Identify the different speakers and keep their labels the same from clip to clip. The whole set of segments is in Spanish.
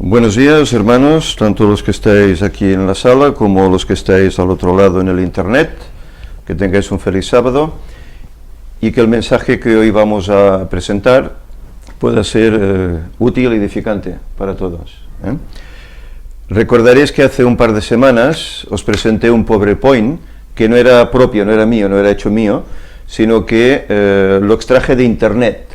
Speaker 1: Buenos días, hermanos, tanto los que estáis aquí en la sala como los que estáis al otro lado en el internet. Que tengáis un feliz sábado y que el mensaje que hoy vamos a presentar pueda ser útil y edificante para todos. Recordaréis que hace un par de semanas os presenté un PowerPoint que no era propio, no era mío, no era hecho mío, sino que lo extraje de internet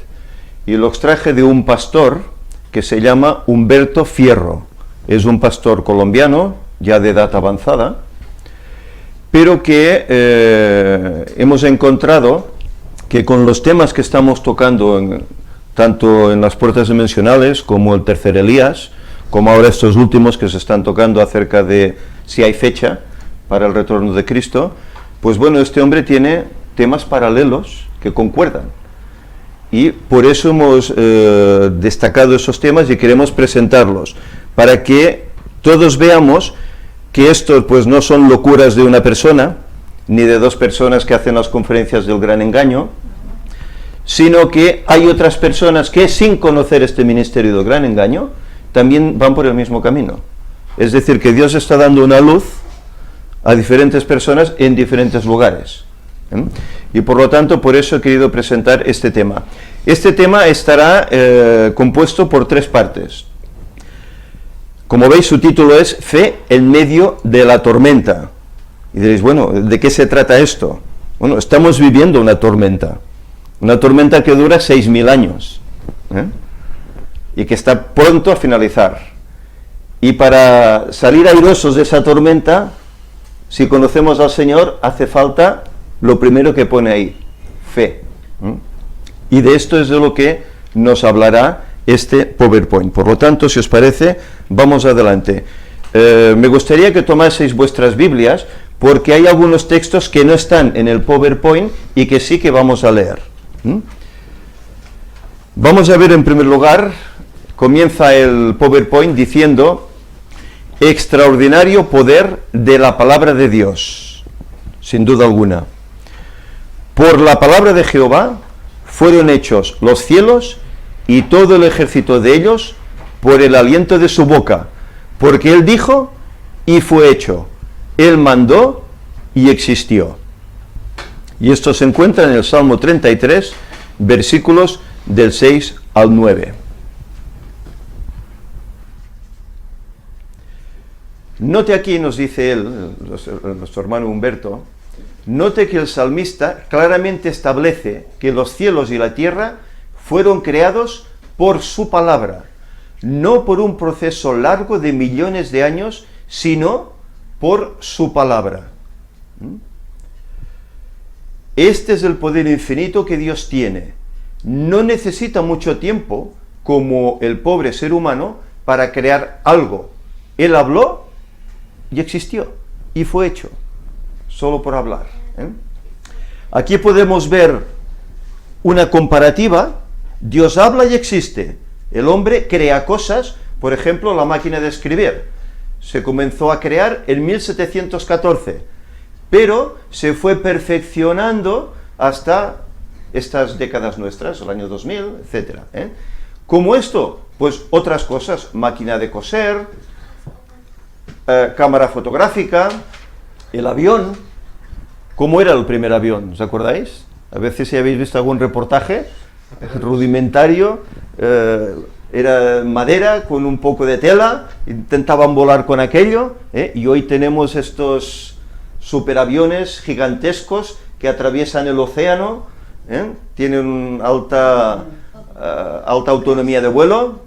Speaker 1: y lo extraje de un pastor que se llama Humberto Fierro. Es un pastor colombiano, ya de edad avanzada, pero que hemos encontrado que con los temas que estamos tocando, tanto en las puertas dimensionales como el tercer Elías, como ahora estos últimos que se están tocando acerca de si hay fecha para el retorno de Cristo, pues bueno, este hombre tiene temas paralelos que concuerdan. Y por eso hemos destacado esos temas y queremos presentarlos, para que todos veamos que esto pues no son locuras de una persona, ni de dos personas que hacen las conferencias del gran engaño, sino que hay otras personas que sin conocer este ministerio del gran engaño, también van por el mismo camino. Es decir, que Dios está dando una luz a diferentes personas en diferentes lugares. Y por lo tanto, por eso he querido presentar este tema. Este tema estará compuesto por tres partes. Como veis, su título es Fe en medio de la tormenta. Y diréis, bueno, ¿de qué se trata esto? Bueno, estamos viviendo una tormenta que dura 6.000 años, y que está pronto a finalizar. Y para salir airosos de esa tormenta, si conocemos al Señor, hace falta lo primero que pone ahí, fe. Y de esto es de lo que nos hablará este PowerPoint. Por lo tanto, si os parece, vamos adelante. Me gustaría que tomaseis vuestras Biblias, porque hay algunos textos que no están en el PowerPoint y que sí que vamos a leer. Vamos a ver en primer lugar, comienza el PowerPoint diciendo, extraordinario poder de la palabra de Dios, sin duda alguna. Por la palabra de Jehová fueron hechos los cielos y todo el ejército de ellos por el aliento de su boca, porque él dijo y fue hecho, él mandó y existió. Y esto se encuentra en el Salmo 33, versículos del 6 al 9. Note aquí, nos dice él, nuestro hermano Humberto, note que el salmista claramente establece que los cielos y la tierra fueron creados por su palabra, no por un proceso largo de millones de años, sino por su palabra. Este es el poder infinito que Dios tiene. No necesita mucho tiempo, como el pobre ser humano, para crear algo. Él habló y existió, y fue hecho. Solo por hablar. Aquí podemos ver una comparativa. Dios habla y existe. El hombre crea cosas, por ejemplo, la máquina de escribir. Se comenzó a crear en 1714, pero se fue perfeccionando hasta estas décadas nuestras, el año 2000, etc. Como esto, pues otras cosas, máquina de coser, cámara fotográfica, el avión. ¿Cómo era el primer avión? ¿Os acordáis? A veces si habéis visto algún reportaje rudimentario, era madera con un poco de tela, intentaban volar con aquello, y hoy tenemos estos superaviones gigantescos que atraviesan el océano, tienen alta autonomía de vuelo,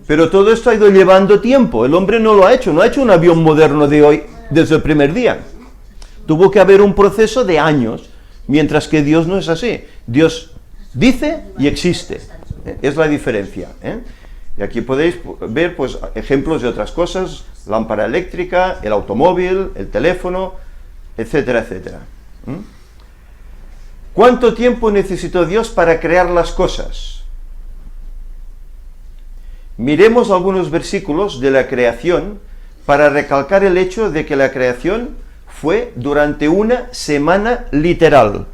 Speaker 1: pero todo esto ha ido llevando tiempo. El hombre no lo ha hecho, no ha hecho un avión moderno de hoy desde el primer día. Tuvo que haber un proceso de años, mientras que Dios no es así. Dios dice y existe. Es la diferencia. Y aquí podéis ver pues, ejemplos de otras cosas, lámpara eléctrica, el automóvil, el teléfono, etcétera, etcétera. ¿Cuánto tiempo necesitó Dios para crear las cosas? Miremos algunos versículos de la creación para recalcar el hecho de que la creación fue durante una semana literal.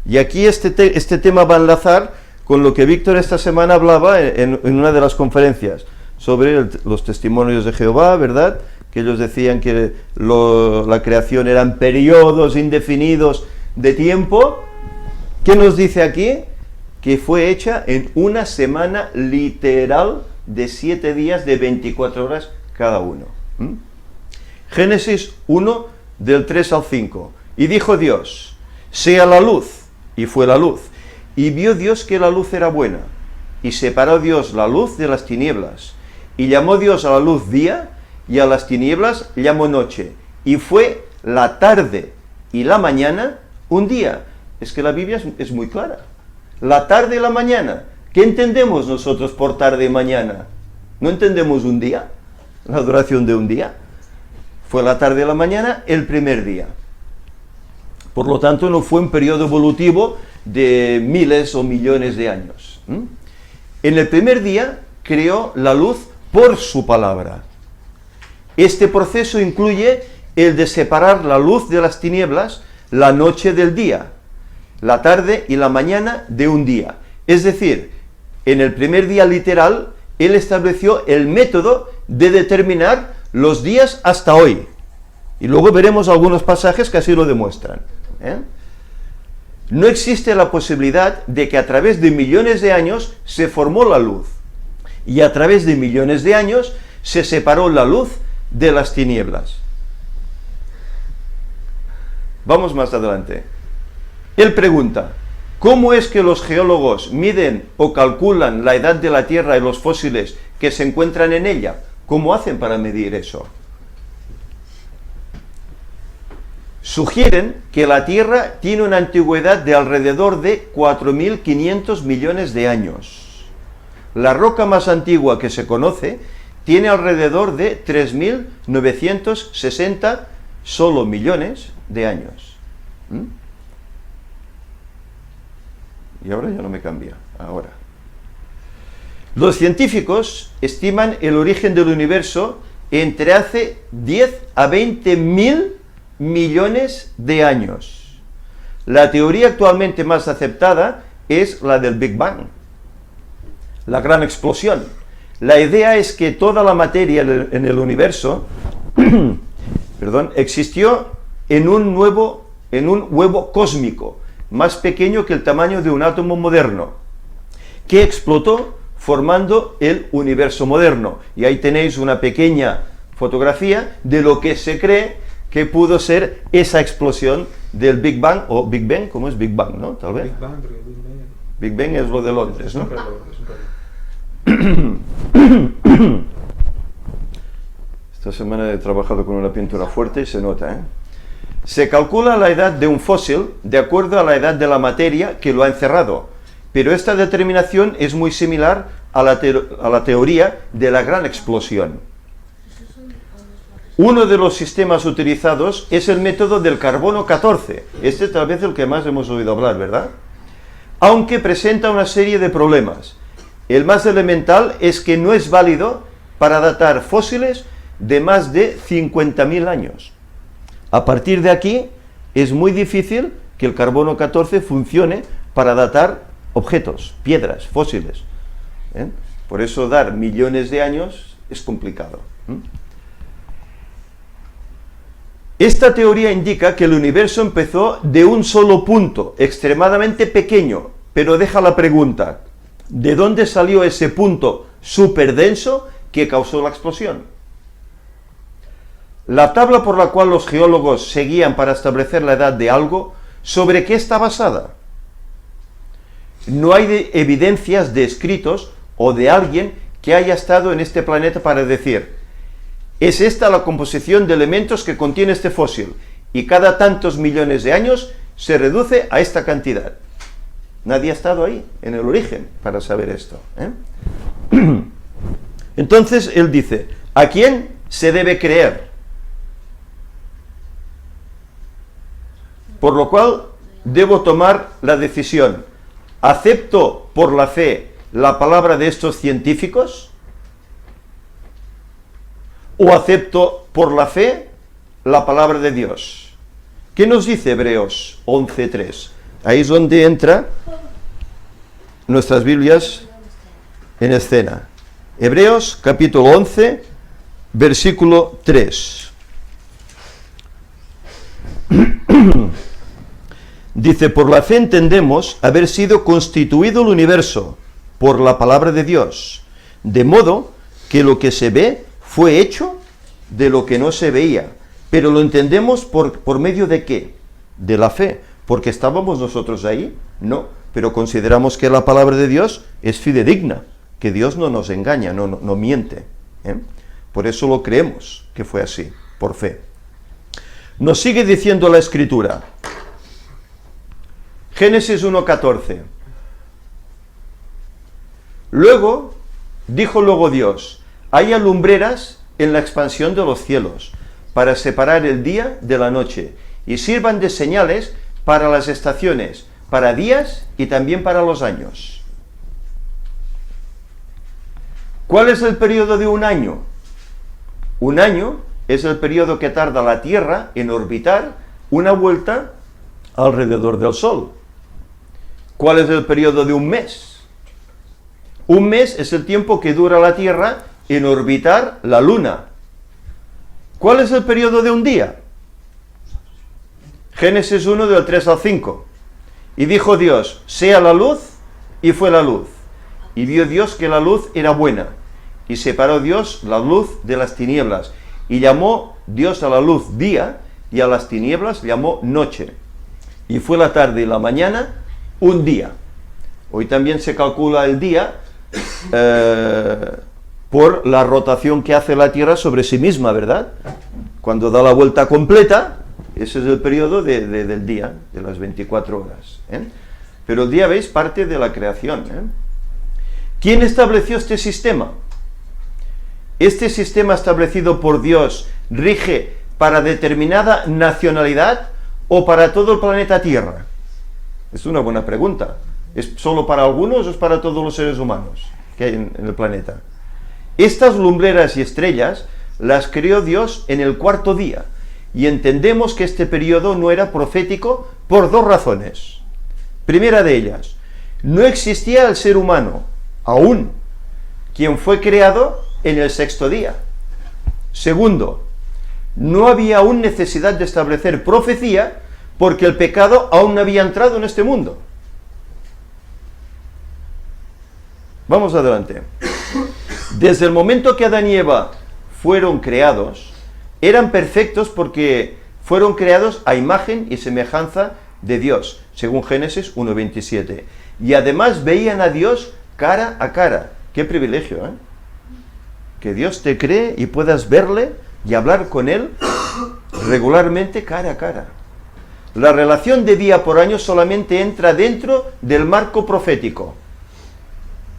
Speaker 1: Y aquí este tema va a enlazar con lo que Víctor esta semana hablaba en una de las conferencias. sobre los testimonios de Jehová, ¿verdad? Que ellos decían que la creación eran periodos indefinidos de tiempo. ¿Qué nos dice aquí? Que fue hecha en una semana literal de 7 días de 24 horas cada uno. Génesis 1, del 3 al 5. Y dijo Dios, sea la luz, y fue la luz. Y vio Dios que la luz era buena, y separó Dios la luz de las tinieblas. Y llamó Dios a la luz día, y a las tinieblas llamó noche. Y fue la tarde y la mañana un día. Es que la Biblia es muy clara. La tarde y la mañana. ¿Qué entendemos nosotros por tarde y mañana? ¿No entendemos un día? La duración de un día. Fue la tarde y la mañana el primer día. Por lo tanto, no fue un periodo evolutivo de miles o millones de años. En el primer día creó la luz por su palabra. Este proceso incluye el de separar la luz de las tinieblas, la noche del día, la tarde y la mañana de un día. Es decir, en el primer día literal, él estableció el método de determinar los días hasta hoy. Y luego veremos algunos pasajes que así lo demuestran. No existe la posibilidad de que a través de millones de años se formó la luz. Y a través de millones de años se separó la luz de las tinieblas. Vamos más adelante. Él pregunta, ¿cómo es que los geólogos miden o calculan la edad de la Tierra y los fósiles que se encuentran en ella? ¿Cómo hacen para medir eso? Sugieren que la Tierra tiene una antigüedad de alrededor de 4.500 millones de años. La roca más antigua que se conoce tiene alrededor de 3.960 solo millones de años. Y ahora ya no me cambia. Ahora. Los científicos estiman el origen del universo entre hace 10 a 20.000 millones de años. La teoría actualmente más aceptada es la del Big Bang, la gran explosión. La idea es que toda la materia en el universo existió en un huevo cósmico, más pequeño que el tamaño de un átomo moderno, que explotó formando el universo moderno. Y ahí tenéis una pequeña fotografía de lo que se cree que pudo ser esa explosión del Big Bang, o Big Bang, ¿cómo es Big Bang, no? Tal vez.
Speaker 2: Big Bang, porque
Speaker 1: Big Bang es lo de Londres, ¿no? Esta semana he trabajado con una pintura fuerte y se nota, ¿eh? Se calcula la edad de un fósil de acuerdo a la edad de la materia que lo ha encerrado, pero esta determinación es muy similar a la teoría de la gran explosión. Uno de los sistemas utilizados es el método del carbono 14. Este es tal vez el que más hemos oído hablar, ¿verdad? Aunque presenta una serie de problemas. El más elemental es que no es válido para datar fósiles de más de 50.000 años. A partir de aquí, es muy difícil que el carbono 14 funcione para datar objetos, piedras, fósiles. Por eso dar millones de años es complicado. Esta teoría indica que el universo empezó de un solo punto, extremadamente pequeño, pero deja la pregunta, ¿de dónde salió ese punto superdenso que causó la explosión? La tabla por la cual los geólogos se guían para establecer la edad de algo, ¿sobre qué está basada? No hay evidencias de escritos o de alguien que haya estado en este planeta para decir, es esta la composición de elementos que contiene este fósil, y cada tantos millones de años se reduce a esta cantidad. Nadie ha estado ahí, en el origen, para saber esto, Entonces, él dice, ¿a quién se debe creer? Por lo cual, debo tomar la decisión. ¿Acepto por la fe la palabra de estos científicos? ¿O acepto por la fe la palabra de Dios? ¿Qué nos dice Hebreos 11:3? Ahí es donde entra nuestras Biblias en escena. Hebreos capítulo 11, versículo 3. Dice, por la fe entendemos haber sido constituido el universo por la palabra de Dios, de modo que lo que se ve fue hecho de lo que no se veía, pero lo entendemos por medio de ¿qué? De la fe, porque estábamos nosotros ahí, no, pero consideramos que la palabra de Dios es fidedigna, que Dios no nos engaña, no miente, ¿eh? Por eso lo creemos que fue así, por fe. Nos sigue diciendo la Escritura, Génesis 1:14. Dijo Dios, haya lumbreras en la expansión de los cielos, para separar el día de la noche, y sirvan de señales para las estaciones, para días y también para los años. ¿Cuál es el periodo de un año? Un año es el periodo que tarda la Tierra en orbitar una vuelta alrededor del Sol. ¿Cuál es el periodo de un mes? Un mes es el tiempo que dura la Tierra en orbitar la Luna. ¿Cuál es el periodo de un día? Génesis 1 del 3 al 5. Y dijo Dios, sea la luz, y fue la luz. Y vio Dios que la luz era buena. Y separó Dios la luz de las tinieblas. Y llamó Dios a la luz día, y a las tinieblas llamó noche. Y fue la tarde y la mañana un día. Hoy también se calcula el día por la rotación que hace la Tierra sobre sí misma, ¿verdad? Cuando da la vuelta completa, ese es el periodo del día, de las 24 horas. Pero el día, ¿veis? Parte de la creación. ¿Quién estableció este sistema? Este sistema establecido por Dios rige para determinada nacionalidad o para todo el planeta Tierra. Es una buena pregunta. ¿Es solo para algunos o es para todos los seres humanos que hay en el planeta? Estas lumbreras y estrellas las creó Dios en el cuarto día, y entendemos que este periodo no era profético por dos razones. Primera de ellas, no existía el ser humano, aún, quien fue creado en el sexto día. Segundo, no había aún necesidad de establecer profecía porque el pecado aún no había entrado en este mundo. Vamos adelante. Desde el momento que Adán y Eva fueron creados, eran perfectos porque fueron creados a imagen y semejanza de Dios, según Génesis 1:27. Y además veían a Dios cara a cara. Qué privilegio, ¿eh? Que Dios te cree y puedas verle y hablar con Él regularmente cara a cara. La relación de día por año solamente entra dentro del marco profético.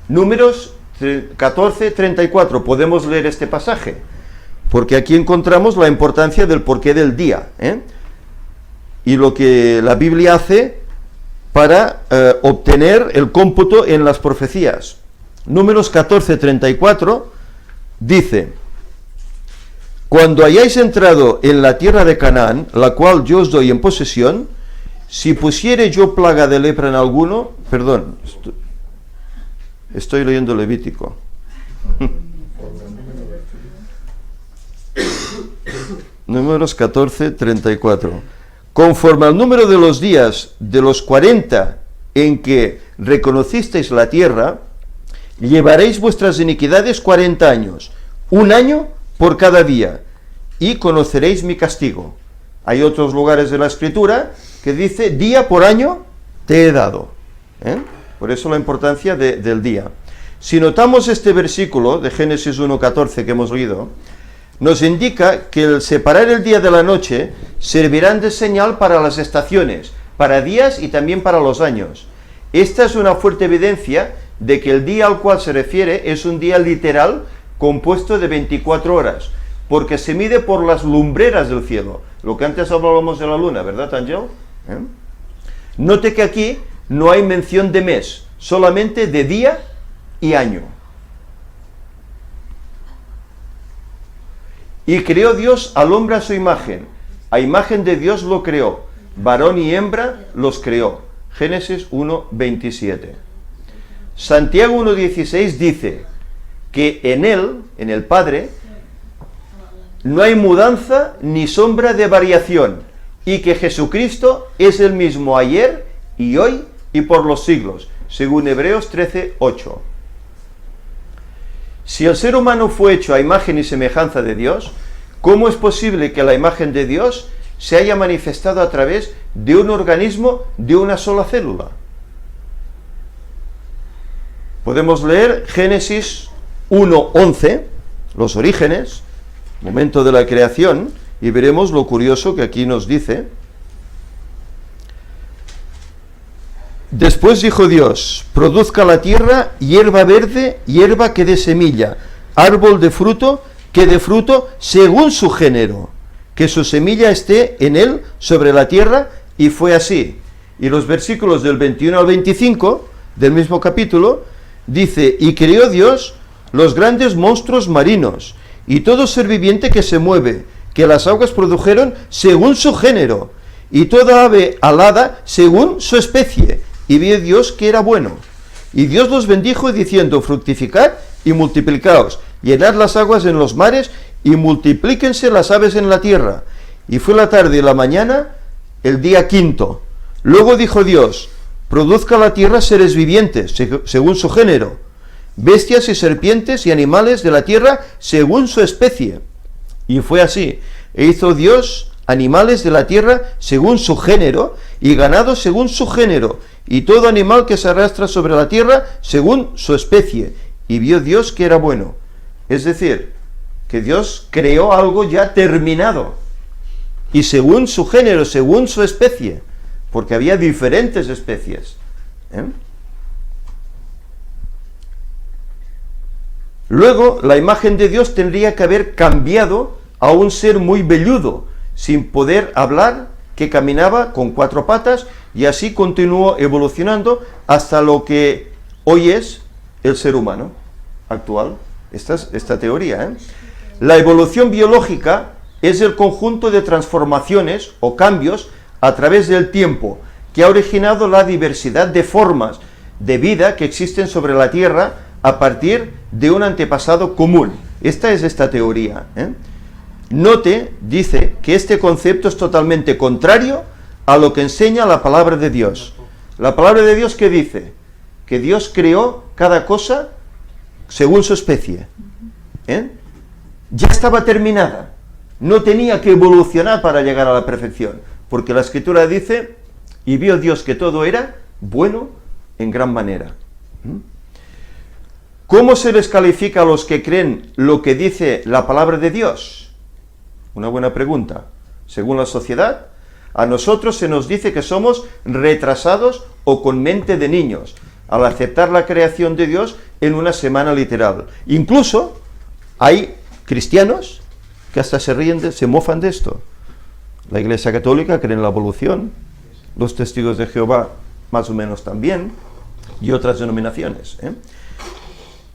Speaker 1: Números 14:34, podemos leer este pasaje, porque aquí encontramos la importancia del porqué del día, y lo que la Biblia hace para obtener el cómputo en las profecías. Números 14:34 dice, cuando hayáis entrado en la tierra de Canaán, la cual yo os doy en posesión, si pusiere yo plaga de lepra en alguno, perdón, estoy leyendo Levítico. Números 14:34. Conforme al número de los días de los 40 en que reconocisteis la tierra, llevaréis vuestras iniquidades 40 años, un año por cada día, y conoceréis mi castigo. Hay otros lugares de la Escritura que dice, día por año te he dado. Por eso la importancia del día. Si notamos este versículo de Génesis 1:14 que hemos leído, nos indica que el separar el día de la noche servirán de señal para las estaciones, para días y también para los años. Esta es una fuerte evidencia de que el día al cual se refiere es un día literal compuesto de 24 horas, porque se mide por las lumbreras del cielo, lo que antes hablábamos de la luna, ¿verdad, Ángel? Note que aquí no hay mención de mes, solamente de día y año. Y creó Dios al hombre a su imagen de Dios lo creó, varón y hembra los creó. Génesis 1:27. Santiago 1:16 dice, que en Él, en el Padre, no hay mudanza ni sombra de variación, y que Jesucristo es el mismo ayer y hoy y por los siglos, según Hebreos 13:8. Si el ser humano fue hecho a imagen y semejanza de Dios, ¿cómo es posible que la imagen de Dios se haya manifestado a través de un organismo de una sola célula? Podemos leer Génesis 1:11, los orígenes, momento de la creación, y veremos lo curioso que aquí nos dice. Después dijo Dios: produzca la tierra hierba verde, hierba que dé semilla, árbol de fruto que dé fruto según su género, que su semilla esté en él sobre la tierra, y fue así. Y los versículos del 21 al 25 del mismo capítulo dice: y creó Dios los grandes monstruos marinos y todo ser viviente que se mueve, que las aguas produjeron según su género, y toda ave alada según su especie, y vio Dios que era bueno. Y Dios los bendijo diciendo: fructificad y multiplicaos, llenad las aguas en los mares, y multiplíquense las aves en la tierra. Y fue la tarde y la mañana, el día quinto. Luego dijo Dios: produzca la tierra seres vivientes, según su género, bestias y serpientes y animales de la tierra, según su especie. Y fue así. E hizo Dios animales de la tierra según su género, y ganado según su género, y todo animal que se arrastra sobre la tierra según su especie. Y vio Dios que era bueno. Es decir, que Dios creó algo ya terminado, y según su género, según su especie, porque había diferentes especies. Luego, la imagen de Dios tendría que haber cambiado a un ser muy velludo, sin poder hablar, que caminaba con 4 patas, y así continuó evolucionando hasta lo que hoy es el ser humano actual. Esta teoría. La evolución biológica es el conjunto de transformaciones o cambios a través del tiempo que ha originado la diversidad de formas de vida que existen sobre la Tierra a partir de un antepasado común. Esta es esta teoría. Note, dice, que este concepto es totalmente contrario a lo que enseña la palabra de Dios. La palabra de Dios, ¿qué dice? Que Dios creó cada cosa según su especie. Ya estaba terminada. No tenía que evolucionar para llegar a la perfección, porque la Escritura dice: y vio Dios que todo era bueno en gran manera. ¿Cómo se les califica a los que creen lo que dice la palabra de Dios? Una buena pregunta. Según la sociedad, a nosotros se nos dice que somos retrasados o con mente de niños, al aceptar la creación de Dios en una semana literal. Incluso hay cristianos que hasta se ríen, se mofan de esto. La Iglesia Católica cree en la evolución, los Testigos de Jehová más o menos también, y otras denominaciones.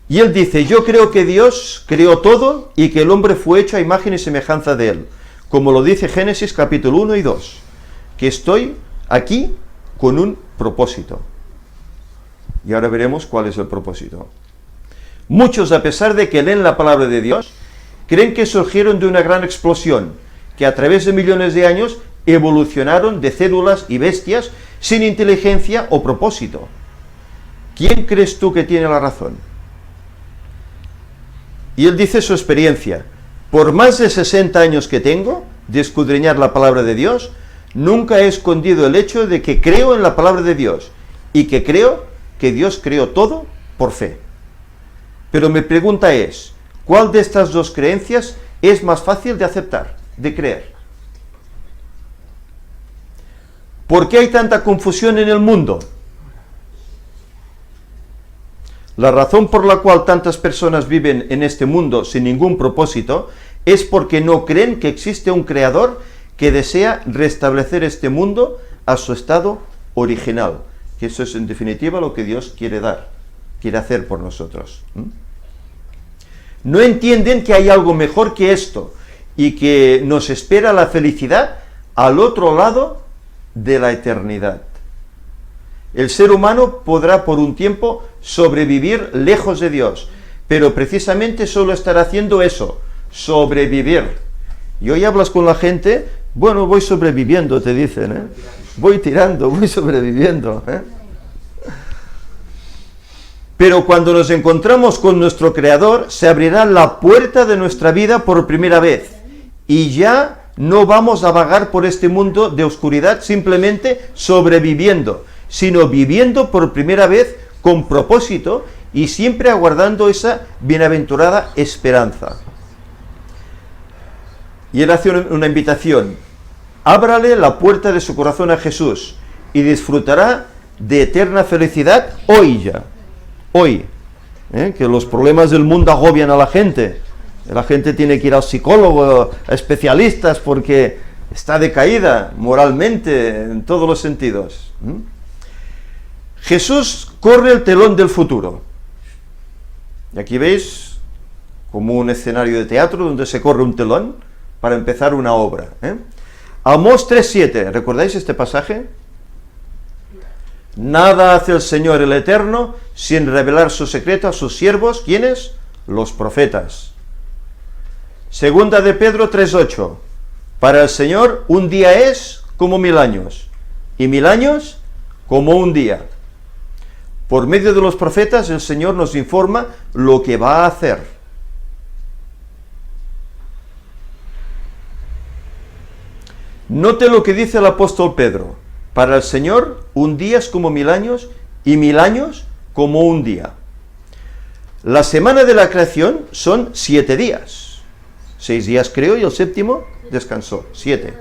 Speaker 1: Y él dice: yo creo que Dios creó todo y que el hombre fue hecho a imagen y semejanza de él, como lo dice Génesis capítulo 1 y 2, que estoy aquí con un propósito. Y ahora veremos cuál es el propósito. Muchos, a pesar de que leen la palabra de Dios, creen que surgieron de una gran explosión, que a través de millones de años evolucionaron de células y bestias sin inteligencia o propósito. ¿Quién crees tú que tiene la razón? Y él dice su experiencia: por más de 60 años que tengo de escudriñar la palabra de Dios, nunca he escondido el hecho de que creo en la palabra de Dios, y que creo que Dios creó todo por fe. Pero mi pregunta es: ¿cuál de estas dos creencias es más fácil de aceptar, de creer? ¿Por qué hay tanta confusión en el mundo? La razón por la cual tantas personas viven en este mundo sin ningún propósito es porque no creen que existe un creador que desea restablecer este mundo a su estado original, que eso es en definitiva lo que Dios quiere hacer por nosotros. No entienden que hay algo mejor que esto y que nos espera la felicidad al otro lado de la eternidad. El ser humano podrá por un tiempo sobrevivir lejos de Dios, pero precisamente solo estará haciendo eso, sobrevivir. Y hoy hablas con la gente, bueno, voy sobreviviendo, te dicen, ¿eh? Voy tirando, voy sobreviviendo, ¿eh? Pero cuando nos encontramos con nuestro Creador, se abrirá la puerta de nuestra vida por primera vez, y ya no vamos a vagar por este mundo de oscuridad simplemente sobreviviendo, sino viviendo por primera vez con propósito y siempre aguardando esa bienaventurada esperanza. Y él hace una invitación: ábrale la puerta de su corazón a Jesús y disfrutará de eterna felicidad hoy ya, hoy, que los problemas del mundo agobian a la gente. La gente tiene que ir al psicólogo, a especialistas, porque está decaída moralmente, en todos los sentidos. Jesús corre el telón del futuro. Y aquí veis como un escenario de teatro donde se corre un telón para empezar una obra. Amós 3:7, ¿recordáis este pasaje? Nada hace el Señor el Eterno sin revelar su secreto a sus siervos. ¿Quiénes? Los profetas. Segunda de Pedro 3:8, para el Señor un día es como 1000 años, y 1000 años como un día. Por medio de los profetas el Señor nos informa lo que va a hacer. Note lo que dice el apóstol Pedro: para el Señor un día es como 1000 años, y 1000 años como un día. La semana de la creación son 7 días. 6 días creó y el séptimo descansó. 7.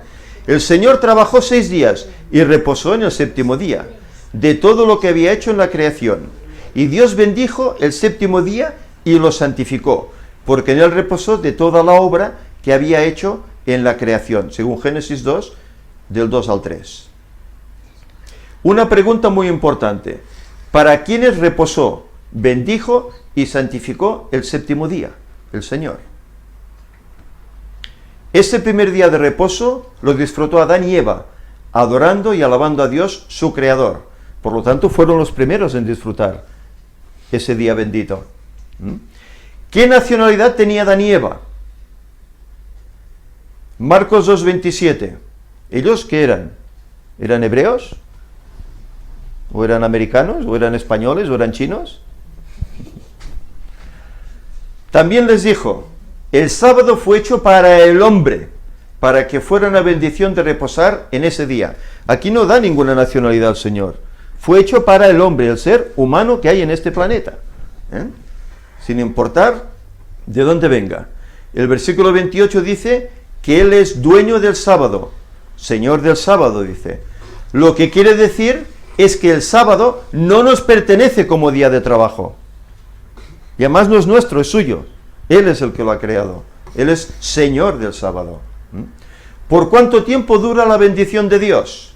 Speaker 1: El Señor trabajó 6 días y reposó en el séptimo día de todo lo que había hecho en la creación. Y Dios bendijo el séptimo día y lo santificó, porque en él reposó de toda la obra que había hecho en la creación, según Génesis 2, del 2 al 3. Una pregunta muy importante: ¿para quiénes reposó, bendijo y santificó el séptimo día el Señor? Ese primer día de reposo lo disfrutó Adán y Eva, adorando y alabando a Dios, su Creador. Por lo tanto, fueron los primeros en disfrutar ese día bendito. ¿Qué nacionalidad tenía Adán y Eva? Marcos 2:27. ¿Ellos qué eran? ¿Eran hebreos? ¿O eran americanos? ¿O eran españoles? ¿O eran chinos? También les dijo: el sábado fue hecho para el hombre, para que fuera una bendición de reposar en ese día. Aquí no da ninguna nacionalidad al Señor. Fue hecho para el hombre, el ser humano que hay en este planeta, sin importar de dónde venga. El versículo 28 dice que Él es dueño del sábado, Señor del sábado, dice. Lo que quiere decir es que el sábado no nos pertenece como día de trabajo. Y además no es nuestro, es suyo. Él es el que lo ha creado. Él es Señor del sábado. ¿Por cuánto tiempo dura la bendición de Dios?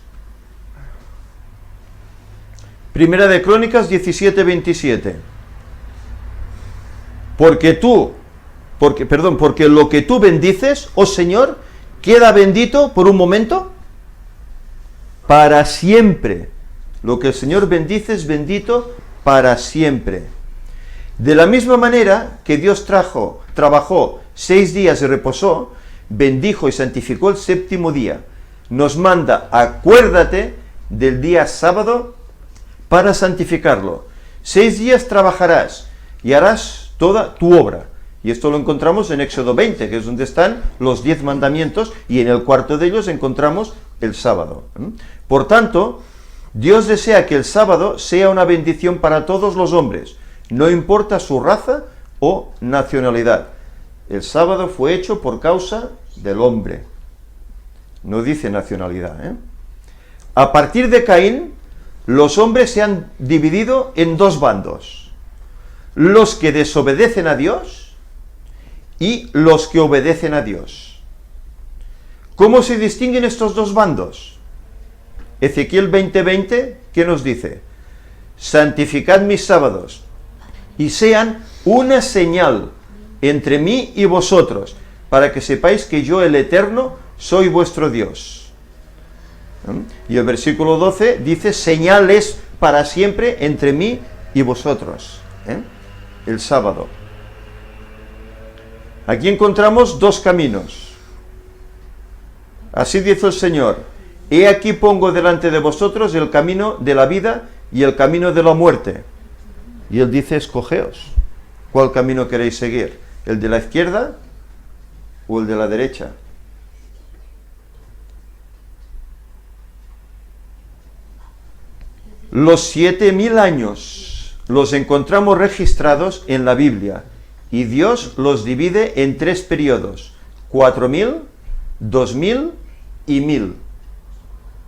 Speaker 1: Primera de Crónicas 17:27. Porque lo que tú bendices, oh Señor, queda bendito por un momento para siempre. Lo que el Señor bendice es bendito para siempre. De la misma manera que Dios trabajó 6 días y reposó, bendijo y santificó el séptimo día. Nos manda: acuérdate del día sábado para santificarlo. 6 días trabajarás y harás toda tu obra. Y esto lo encontramos en Éxodo 20, que es donde están los 10 mandamientos, y en el cuarto de ellos encontramos el sábado. Por tanto, Dios desea que el sábado sea una bendición para todos los hombres, no importa su raza o nacionalidad. El sábado fue hecho por causa del hombre. No dice nacionalidad. A partir de Caín, los hombres se han dividido en 2 bandos: los que desobedecen a Dios y los que obedecen a Dios. ¿Cómo se distinguen estos 2 bandos? Ezequiel 20:20, ¿qué nos dice? Santificad mis sábados y sean una señal entre mí y vosotros, para que sepáis que yo, el Eterno, soy vuestro Dios. Y el versículo 12 dice: señales para siempre entre mí y vosotros. El sábado. Aquí encontramos dos caminos. Así dice el Señor: he aquí pongo delante de vosotros el camino de la vida y el camino de la muerte. Y Él dice: escogeos, ¿cuál camino queréis seguir? ¿El de la izquierda o el de la derecha? Los 7000 años los encontramos registrados en la Biblia, y Dios los divide en 3 periodos: 4000, 2000 y 1000.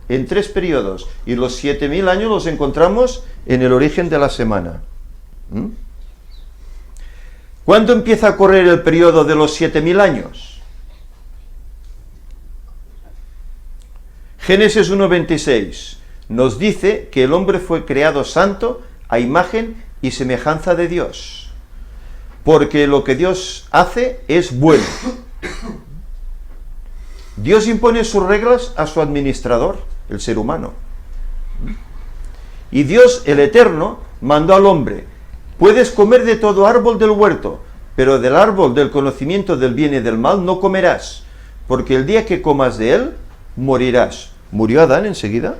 Speaker 1: En 3 periodos, y los 7000 años los encontramos en el origen de la semana. ¿Cuándo empieza a correr el periodo de los 7000 años? Génesis 1:26 nos dice que el hombre fue creado santo a imagen y semejanza de Dios, porque lo que Dios hace es bueno. Dios impone sus reglas a su administrador, el ser humano. Y Dios, el Eterno, mandó al hombre: puedes comer de todo árbol del huerto, pero del árbol del conocimiento del bien y del mal no comerás, porque el día que comas de él, morirás. ¿Murió Adán enseguida?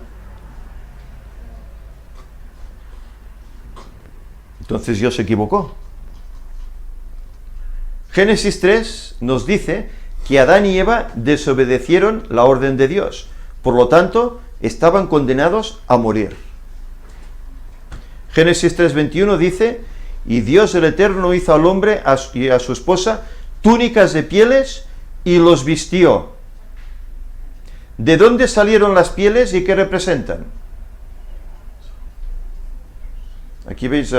Speaker 1: Entonces Dios se equivocó. Génesis 3 nos dice que Adán y Eva desobedecieron la orden de Dios, por lo tanto, estaban condenados a morir. Génesis 3:21 dice: y Dios el Eterno hizo al hombre y a su esposa túnicas de pieles y los vistió. ¿De dónde salieron las pieles y qué representan? Aquí veis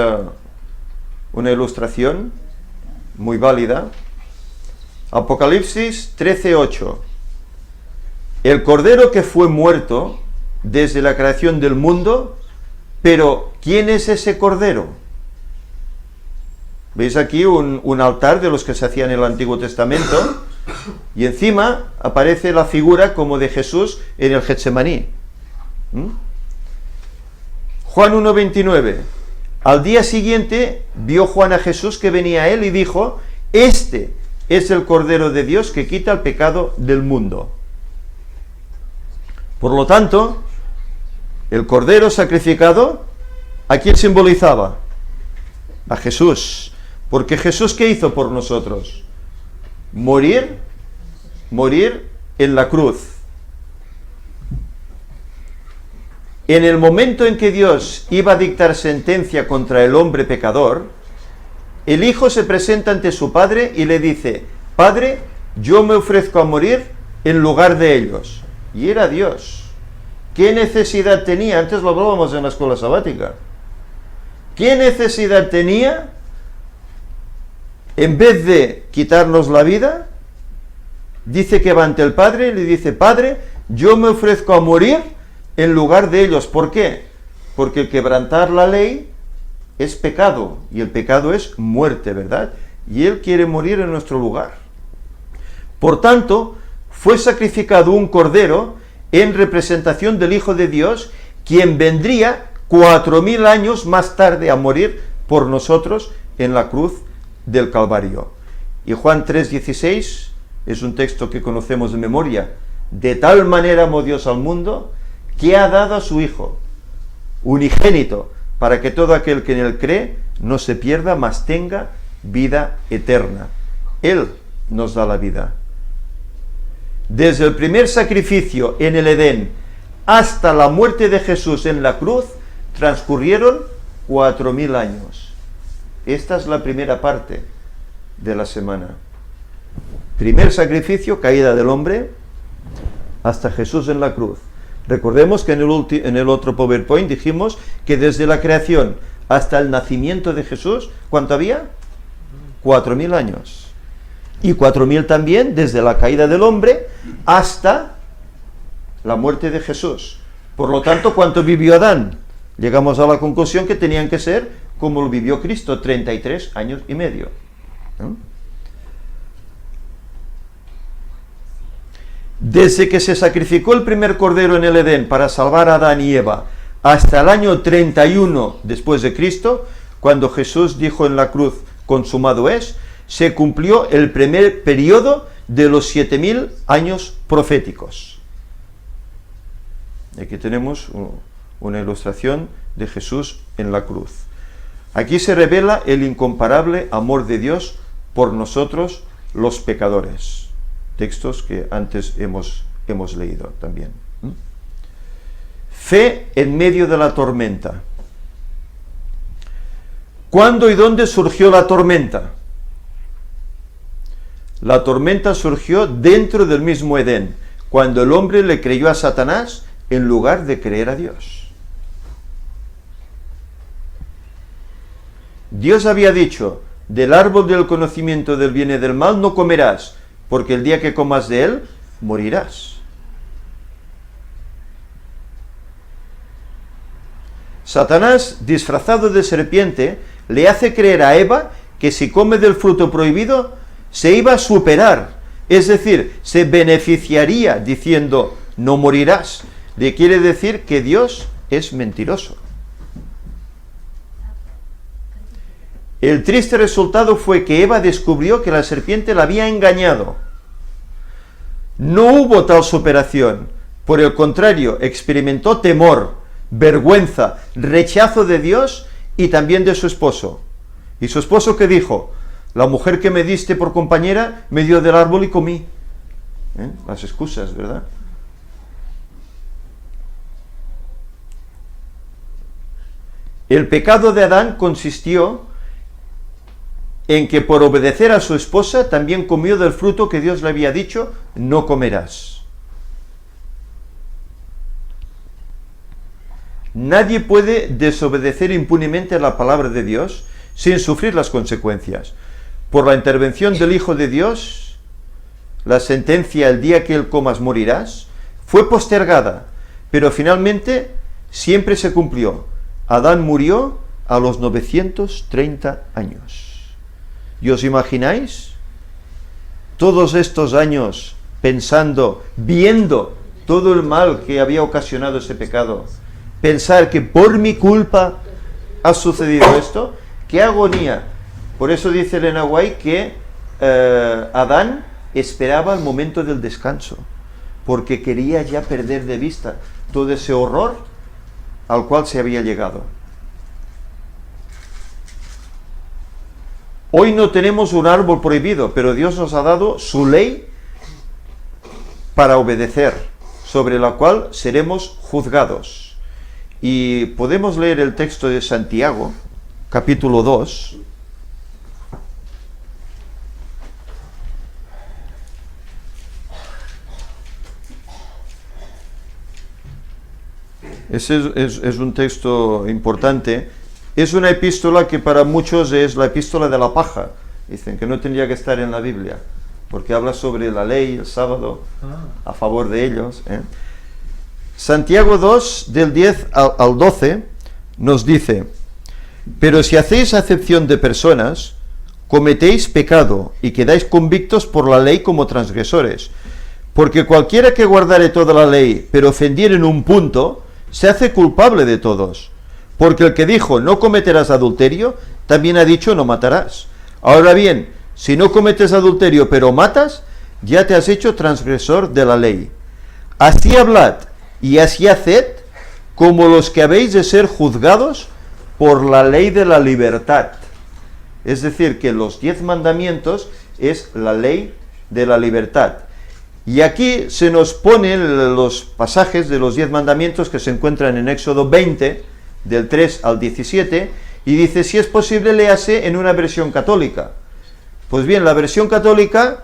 Speaker 1: una ilustración muy válida. Apocalipsis 13:8. El cordero que fue muerto desde la creación del mundo, pero ¿quién es ese cordero? Veis aquí un altar de los que se hacían en el Antiguo Testamento, y encima aparece la figura como de Jesús en el Getsemaní. Juan 1:29. Al día siguiente vio Juan a Jesús que venía a él y dijo: este es el Cordero de Dios que quita el pecado del mundo. Por lo tanto, el Cordero sacrificado, ¿a quién simbolizaba? A Jesús. Porque Jesús, ¿qué hizo por nosotros? Morir en la cruz. En el momento en que Dios iba a dictar sentencia contra el hombre pecador, el Hijo se presenta ante su Padre y le dice: Padre, yo me ofrezco a morir en lugar de ellos. Y era Dios. ¿Qué necesidad tenía? Antes lo hablábamos en la escuela sabática. ¿Qué necesidad tenía, en vez de quitarnos la vida, dice que va ante el Padre y le dice: Padre, yo me ofrezco a morir en lugar de ellos? ¿Por qué? Porque el quebrantar la ley es pecado, y el pecado es muerte, ¿verdad? Y Él quiere morir en nuestro lugar. Por tanto, fue sacrificado un cordero en representación del Hijo de Dios, quien vendría 4000 años más tarde a morir por nosotros en la cruz del Calvario. Y Juan 3:16 es un texto que conocemos de memoria. De tal manera amó Dios al mundo, que ha dado a su Hijo unigénito, para que todo aquel que en él cree no se pierda, mas tenga vida eterna. Él nos da la vida. Desde el primer sacrificio en el Edén hasta la muerte de Jesús en la cruz, transcurrieron 4000 años. Esta es la primera parte de la semana. Primer sacrificio, caída del hombre, hasta Jesús en la cruz. Recordemos que en el otro PowerPoint dijimos que desde la creación hasta el nacimiento de Jesús, ¿cuánto había? 4000 años. Y 4000 también desde la caída del hombre hasta la muerte de Jesús. Por lo tanto, ¿cuánto vivió Adán? Llegamos a la conclusión que tenían que ser como lo vivió Cristo, 33 años y medio. Desde que se sacrificó el primer cordero en el Edén para salvar a Adán y Eva, hasta el año 31 después de Cristo, cuando Jesús dijo en la cruz: consumado es, se cumplió el primer periodo de los 7000 años proféticos. Aquí tenemos una ilustración de Jesús en la cruz. Aquí se revela el incomparable amor de Dios por nosotros los pecadores. Textos que antes hemos leído también. Fe en medio de la tormenta. ¿Cuándo y dónde surgió la tormenta? La tormenta surgió dentro del mismo Edén, cuando el hombre le creyó a Satanás en lugar de creer a Dios. Dios había dicho: del árbol del conocimiento del bien y del mal no comerás, porque el día que comas de él, morirás. Satanás, disfrazado de serpiente, le hace creer a Eva que si come del fruto prohibido, se iba a superar, es decir, se beneficiaría diciendo, no morirás. Le quiere decir que Dios es mentiroso. El triste resultado fue que Eva descubrió que la serpiente la había engañado. No hubo tal superación, por el contrario, experimentó temor, vergüenza, rechazo de Dios y también de su esposo. ¿Y su esposo qué dijo? La mujer que me diste por compañera me dio del árbol y comí. Las excusas, ¿verdad? El pecado de Adán consistió en que por obedecer a su esposa también comió del fruto que Dios le había dicho, no comerás. Nadie puede desobedecer impunemente a la palabra de Dios sin sufrir las consecuencias. Por la intervención del Hijo de Dios, la sentencia, el día que él comas morirás, fue postergada, pero finalmente siempre se cumplió. Adán murió a los 930 años. ¿Y os imagináis? Todos estos años pensando, viendo todo el mal que había ocasionado ese pecado, pensar que por mi culpa ha sucedido esto, ¡qué agonía! Por eso dice Elena White que Adán esperaba el momento del descanso, porque quería ya perder de vista todo ese horror al cual se había llegado. Hoy no tenemos un árbol prohibido, pero Dios nos ha dado su ley para obedecer, sobre la cual seremos juzgados. Y podemos leer el texto de Santiago, capítulo 2. Ese es un texto importante. Es una epístola que para muchos es la epístola de la paja. Dicen que no tendría que estar en la Biblia, porque habla sobre la ley, el sábado, a favor de ellos. Santiago 2, del 10 al 12, nos dice: pero si hacéis acepción de personas, cometéis pecado y quedáis convictos por la ley como transgresores. Porque cualquiera que guardare toda la ley, pero ofendiere en un punto, se hace culpable de todos. Porque el que dijo, no cometerás adulterio, también ha dicho, no matarás. Ahora bien, si no cometes adulterio, pero matas, ya te has hecho transgresor de la ley. Así hablad y así haced, como los que habéis de ser juzgados por la ley de la libertad. Es decir, que los 10 mandamientos es la ley de la libertad. Y aquí se nos ponen los pasajes de los 10 mandamientos que se encuentran en Éxodo 20, del 3 al 17, y dice, si es posible, léase en una versión católica. Pues bien, la versión católica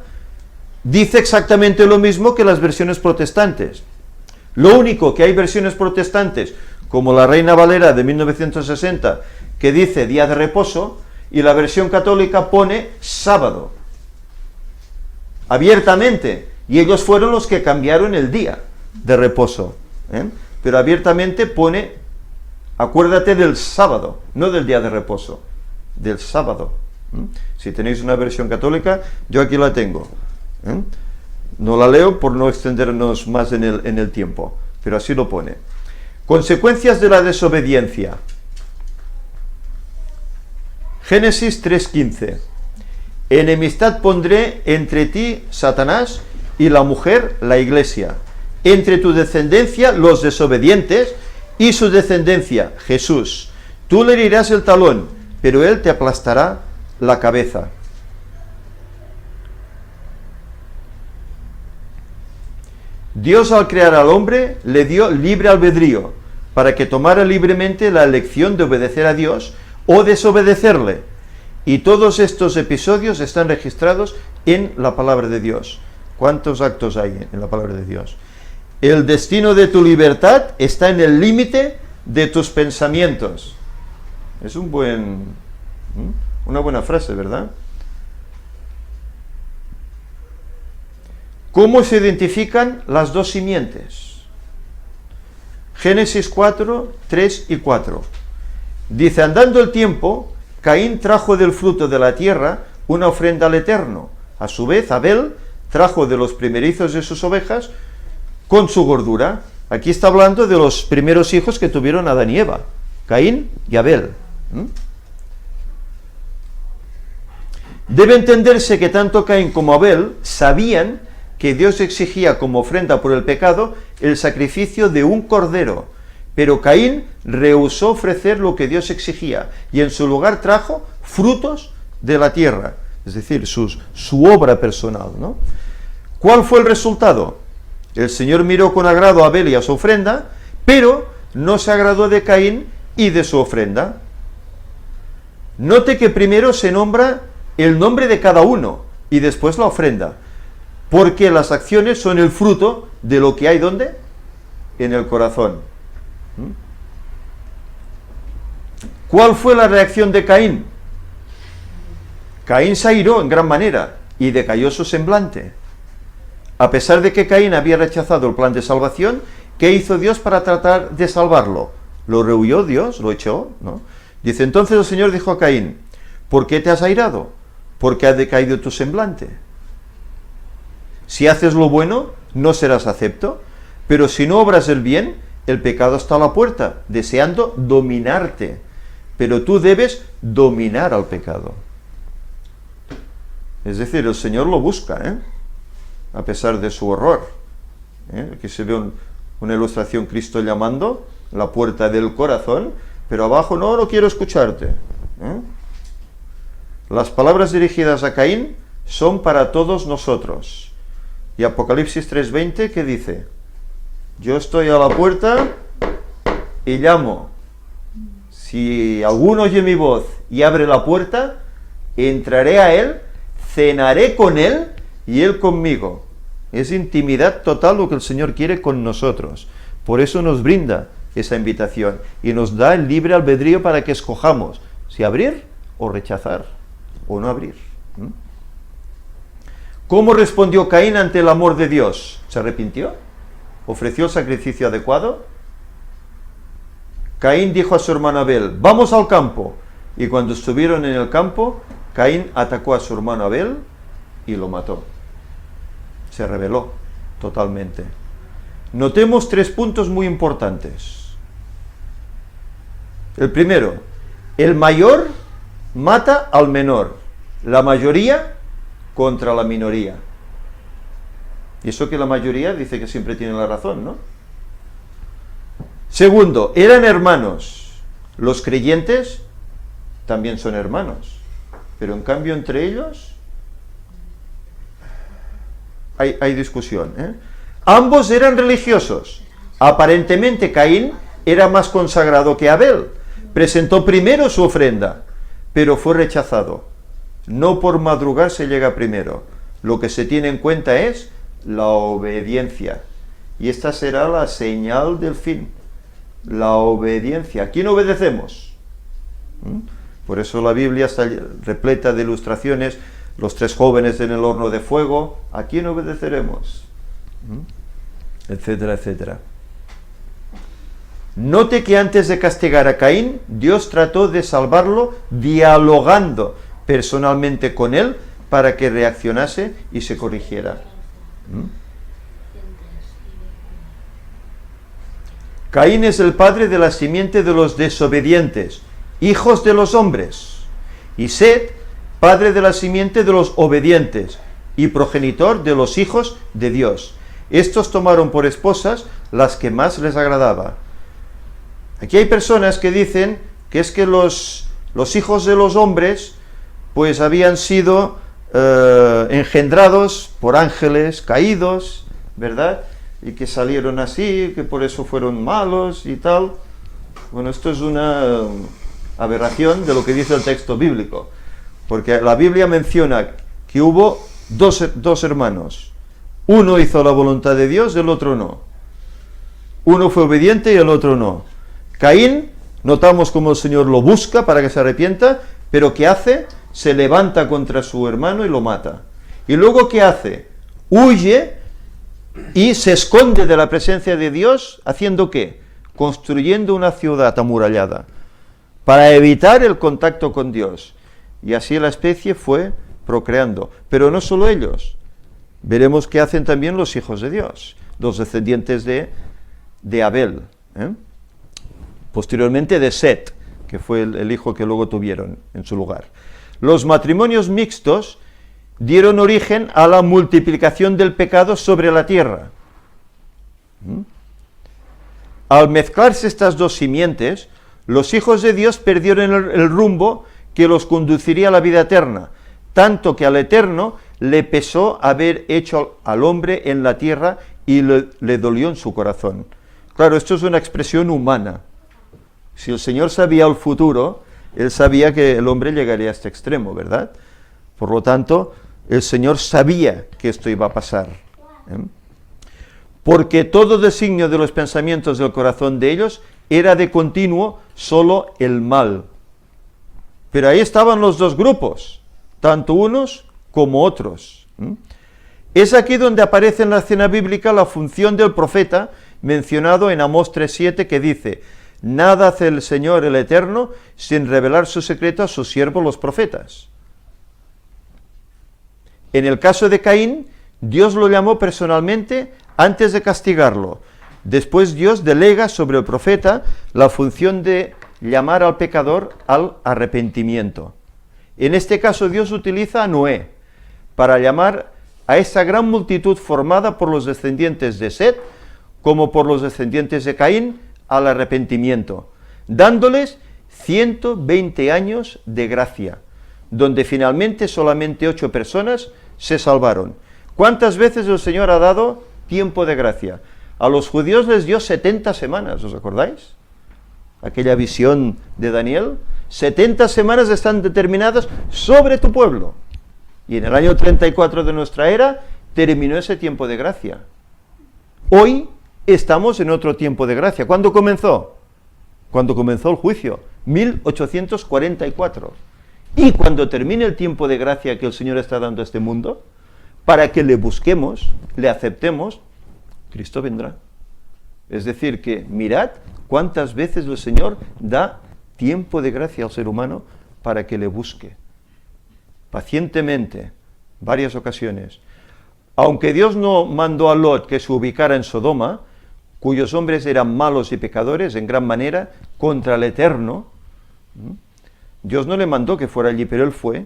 Speaker 1: dice exactamente lo mismo que las versiones protestantes. Lo único que hay versiones protestantes, como la Reina Valera de 1960, que dice día de reposo, y la versión católica pone sábado, abiertamente, y ellos fueron los que cambiaron el día de reposo, pero abiertamente pone, acuérdate del sábado, no del día de reposo, del sábado. Si tenéis una versión católica, yo aquí la tengo. No la leo por no extendernos más en el tiempo, pero así lo pone. Consecuencias de la desobediencia. Génesis 3:15. Enemistad pondré entre ti, Satanás, y la mujer, la iglesia. Entre tu descendencia, los desobedientes, y su descendencia, Jesús. Tú le herirás el talón, pero él te aplastará la cabeza. Dios, al crear al hombre, le dio libre albedrío para que tomara libremente la elección de obedecer a Dios o desobedecerle. Y todos estos episodios están registrados en la palabra de Dios. ¿Cuántos actos hay en la palabra de Dios? El destino de tu libertad está en el límite de tus pensamientos. Es una buena frase, ¿verdad? ¿Cómo se identifican las dos simientes? Génesis 4, 3 y 4. Dice, andando el tiempo, Caín trajo del fruto de la tierra una ofrenda al Eterno. A su vez, Abel trajo de los primerizos de sus ovejas con su gordura. Aquí está hablando de los primeros hijos que tuvieron Adán y Eva, Caín y Abel. Debe entenderse que tanto Caín como Abel sabían que Dios exigía como ofrenda por el pecado el sacrificio de un cordero, pero Caín rehusó ofrecer lo que Dios exigía y en su lugar trajo frutos de la tierra, es decir, su obra personal, ¿no? ¿Cuál fue el resultado? El Señor miró con agrado a Abel y a su ofrenda, pero no se agradó de Caín y de su ofrenda. Note que primero se nombra el nombre de cada uno y después la ofrenda, porque las acciones son el fruto de lo que hay, ¿dónde? En el corazón. ¿Cuál fue la reacción de Caín? Caín se airó en gran manera y decayó su semblante. A pesar de que Caín había rechazado el plan de salvación, ¿qué hizo Dios para tratar de salvarlo? ¿Lo rehuyó Dios? ¿Lo echó? ¿No? Dice, entonces el Señor dijo a Caín, ¿por qué te has airado? ¿Por qué ha decaído tu semblante? Si haces lo bueno, no serás acepto, pero si no obras el bien, el pecado está a la puerta, deseando dominarte, pero tú debes dominar al pecado. Es decir, el Señor lo busca, a pesar de su horror. Aquí se ve una ilustración, Cristo llamando, la puerta del corazón, pero abajo, no quiero escucharte. Las palabras dirigidas a Caín son para todos nosotros. Y Apocalipsis 3:20, ¿qué dice? Yo estoy a la puerta y llamo. Si alguno oye mi voz y abre la puerta, entraré a él, cenaré con él y él conmigo. Es intimidad total lo que el Señor quiere con nosotros. Por eso nos brinda esa invitación y nos da el libre albedrío para que escojamos si abrir o rechazar o no abrir. ¿Cómo respondió Caín ante el amor de Dios? ¿Se arrepintió? ¿Ofreció el sacrificio adecuado? Caín dijo a su hermano Abel, vamos al campo. Y cuando estuvieron en el campo, Caín atacó a su hermano Abel y lo mató. Se rebeló totalmente. Notemos 3 puntos muy importantes. El primero, el mayor mata al menor, la mayoría contra la minoría. Y eso que la mayoría dice que siempre tiene la razón, ¿no? Segundo, eran hermanos. Los creyentes también son hermanos, pero en cambio entre ellos hay discusión, Ambos eran religiosos. Aparentemente Caín era más consagrado que Abel. Presentó primero su ofrenda, pero fue rechazado. No por madrugar se llega primero. Lo que se tiene en cuenta es la obediencia. Y esta será la señal del fin. La obediencia. ¿A quién obedecemos? Por eso la Biblia está repleta de ilustraciones. Los 3 jóvenes en el horno de fuego. ¿A quién obedeceremos? Etcétera, etcétera. Note que antes de castigar a Caín, Dios trató de salvarlo dialogando personalmente con él para que reaccionase y se corrigiera. Caín es el padre de la simiente de los desobedientes, hijos de los hombres, y Set, padre de la simiente de los obedientes y progenitor de los hijos de Dios. Estos tomaron por esposas las que más les agradaba. Aquí hay personas que dicen que es que los hijos de los hombres pues habían sido engendrados por ángeles caídos, ¿verdad? Y que salieron así, que por eso fueron malos y tal. Bueno, esto es una aberración de lo que dice el texto bíblico, porque la Biblia menciona que hubo dos hermanos. Uno hizo la voluntad de Dios, el otro no. Uno fue obediente y el otro no. Caín, notamos cómo el Señor lo busca para que se arrepienta, pero ¿qué hace? Se levanta contra su hermano y lo mata. Y luego ¿qué hace? Huye y se esconde de la presencia de Dios, ¿haciendo qué? Construyendo una ciudad amurallada, para evitar el contacto con Dios. Y así la especie fue procreando. Pero no solo ellos. Veremos qué hacen también los hijos de Dios, los descendientes de Abel. Posteriormente de Set, que fue el hijo que luego tuvieron en su lugar. Los matrimonios mixtos dieron origen a la multiplicación del pecado sobre la tierra. Al mezclarse estas dos simientes, los hijos de Dios perdieron el rumbo que los conduciría a la vida eterna, tanto que al Eterno le pesó haber hecho al hombre en la tierra y le dolió en su corazón. Claro, esto es una expresión humana. Si el Señor sabía el futuro, Él sabía que el hombre llegaría a este extremo, ¿verdad? Por lo tanto, el Señor sabía que esto iba a pasar. Porque todo designio de los pensamientos del corazón de ellos era de continuo solo el mal. Pero ahí estaban los dos grupos, tanto unos como otros. Es aquí donde aparece en la escena bíblica la función del profeta mencionado en Amós 3:7, que dice: nada hace el Señor el Eterno sin revelar su secreto a sus siervos los profetas. En el caso de Caín, Dios lo llamó personalmente antes de castigarlo. Después Dios delega sobre el profeta la función de llamar al pecador al arrepentimiento. En este caso Dios utiliza a Noé para llamar a esa gran multitud formada por los descendientes de Set como por los descendientes de Caín al arrepentimiento, dándoles 120 años de gracia, donde finalmente solamente 8 personas se salvaron. ¿Cuántas veces el Señor ha dado tiempo de gracia? A los judíos les dio 70 semanas, ¿os acordáis? Aquella visión de Daniel, 70 semanas están determinadas sobre tu pueblo. Y en el año 34 de nuestra era terminó ese tiempo de gracia. Hoy estamos en otro tiempo de gracia. ¿Cuándo comenzó? Cuando comenzó el juicio, 1844. Y cuando termine el tiempo de gracia que el Señor está dando a este mundo, para que le busquemos, le aceptemos, Cristo vendrá. Es decir, que mirad cuántas veces el Señor da tiempo de gracia al ser humano para que le busque. Pacientemente, varias ocasiones. Aunque Dios no mandó a Lot que se ubicara en Sodoma, cuyos hombres eran malos y pecadores en gran manera contra el Eterno, Dios no le mandó que fuera allí, pero él fue.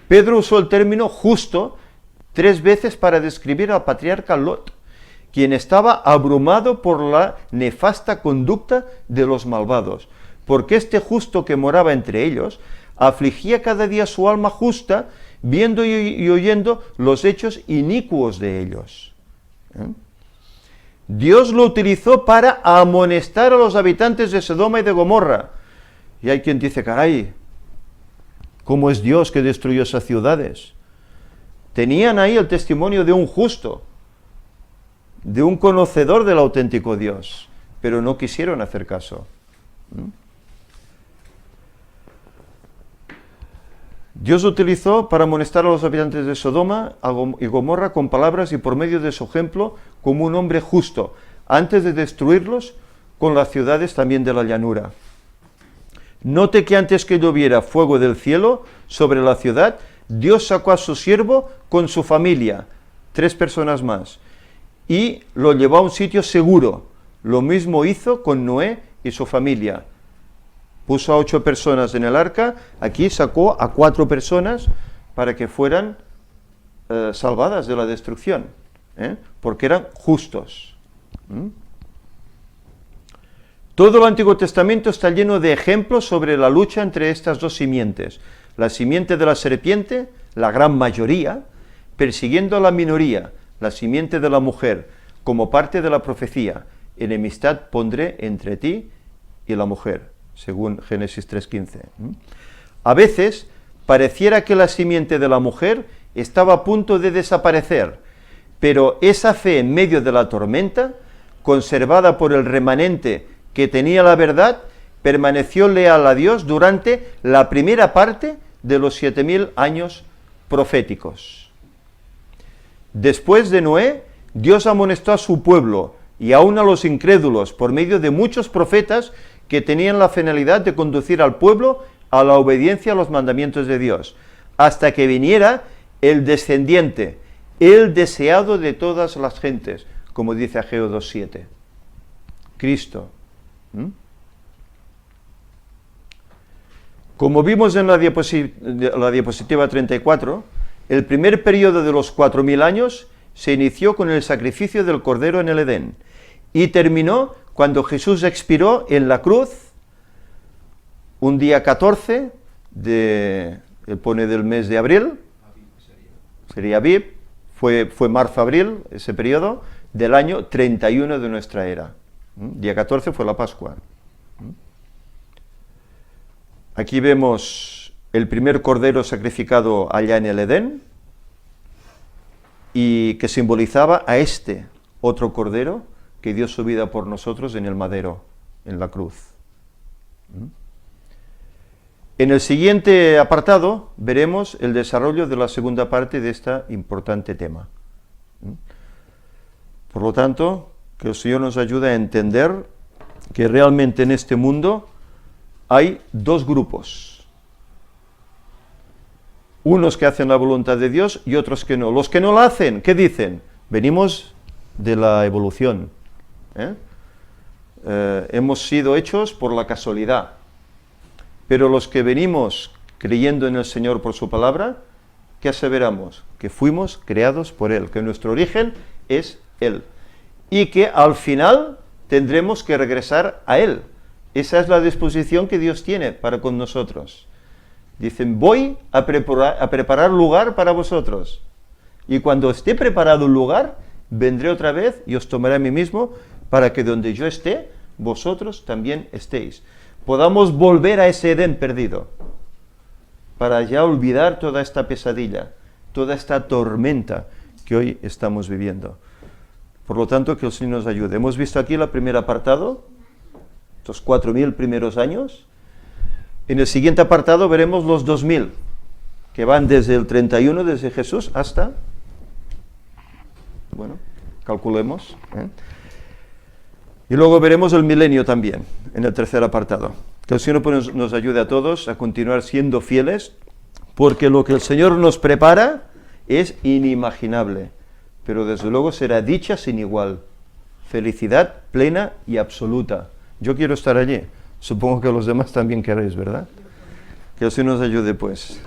Speaker 1: Pedro usó el término justo 3 veces para describir al patriarca Lot, quien estaba abrumado por la nefasta conducta de los malvados, porque este justo que moraba entre ellos afligía cada día su alma justa, viendo y oyendo los hechos inicuos de ellos. Dios lo utilizó para amonestar a los habitantes de Sodoma y de Gomorra. Y hay quien dice, caray, ¿cómo es Dios que destruyó esas ciudades? Tenían ahí el testimonio de un justo, de un conocedor del auténtico Dios, pero no quisieron hacer caso. Dios utilizó para amonestar a los habitantes de Sodoma y Gomorra con palabras y por medio de su ejemplo como un hombre justo, antes de destruirlos con las ciudades también de la llanura. Note que antes que lloviera fuego del cielo sobre la ciudad, Dios sacó a su siervo con su familia, 3 personas más, y lo llevó a un sitio seguro. Lo mismo hizo con Noé y su familia. Puso a 8 personas en el arca, aquí sacó a 4 personas para que fueran salvadas de la destrucción, porque eran justos. Todo el Antiguo Testamento está lleno de ejemplos sobre la lucha entre estas dos simientes. La simiente de la serpiente, la gran mayoría, persiguiendo a la minoría, la simiente de la mujer, como parte de la profecía. Enemistad pondré entre ti y la mujer, según Génesis 3:15. A veces pareciera que la simiente de la mujer estaba a punto de desaparecer, pero esa fe en medio de la tormenta, conservada por el remanente que tenía la verdad, permaneció leal a Dios durante la primera parte de los 7000 años proféticos. Después de Noé, Dios amonestó a su pueblo y aún a los incrédulos por medio de muchos profetas que tenían la finalidad de conducir al pueblo a la obediencia a los mandamientos de Dios, hasta que viniera el descendiente, el deseado de todas las gentes, como dice Ageo 2:7, Cristo. Como vimos en la diapositiva 34, el primer periodo de los 4000 años se inició con el sacrificio del Cordero en el Edén y terminó cuando Jesús expiró en la cruz un día 14 pone del mes de abril, sería Aviv, fue marzo-abril, ese periodo, del año 31 de nuestra era. Día 14 fue la Pascua. Aquí vemos el primer cordero sacrificado allá en el Edén, y que simbolizaba a este otro cordero que dio su vida por nosotros en el madero, en la cruz. En el siguiente apartado veremos el desarrollo de la segunda parte de este importante tema. Por lo tanto, que el Señor nos ayude a entender que realmente en este mundo hay dos grupos. Unos que hacen la voluntad de Dios y otros que no. Los que no la hacen, ¿qué dicen? Venimos de la evolución. Hemos sido hechos por la casualidad. Pero los que venimos creyendo en el Señor por su palabra, ¿qué aseveramos? Que fuimos creados por Él, que nuestro origen es Él. Y que al final tendremos que regresar a Él. Esa es la disposición que Dios tiene para con nosotros. Dicen, voy a preparar lugar para vosotros. Y cuando esté preparado el lugar, vendré otra vez y os tomaré a mí mismo, para que donde yo esté, vosotros también estéis. Podamos volver a ese Edén perdido, para ya olvidar toda esta pesadilla, toda esta tormenta que hoy estamos viviendo. Por lo tanto, que el Señor nos ayude. Hemos visto aquí el primer apartado, estos 4000 primeros años. En el siguiente apartado veremos los 2000, que van desde el 31, desde Jesús, hasta, bueno, calculemos, Y luego veremos el milenio también, en el tercer apartado. Que el Señor nos ayude a todos a continuar siendo fieles, porque lo que el Señor nos prepara es inimaginable, pero desde luego será dicha sin igual, felicidad plena y absoluta. Yo quiero estar allí, supongo que los demás también queréis, ¿verdad? Que el Señor nos ayude, pues.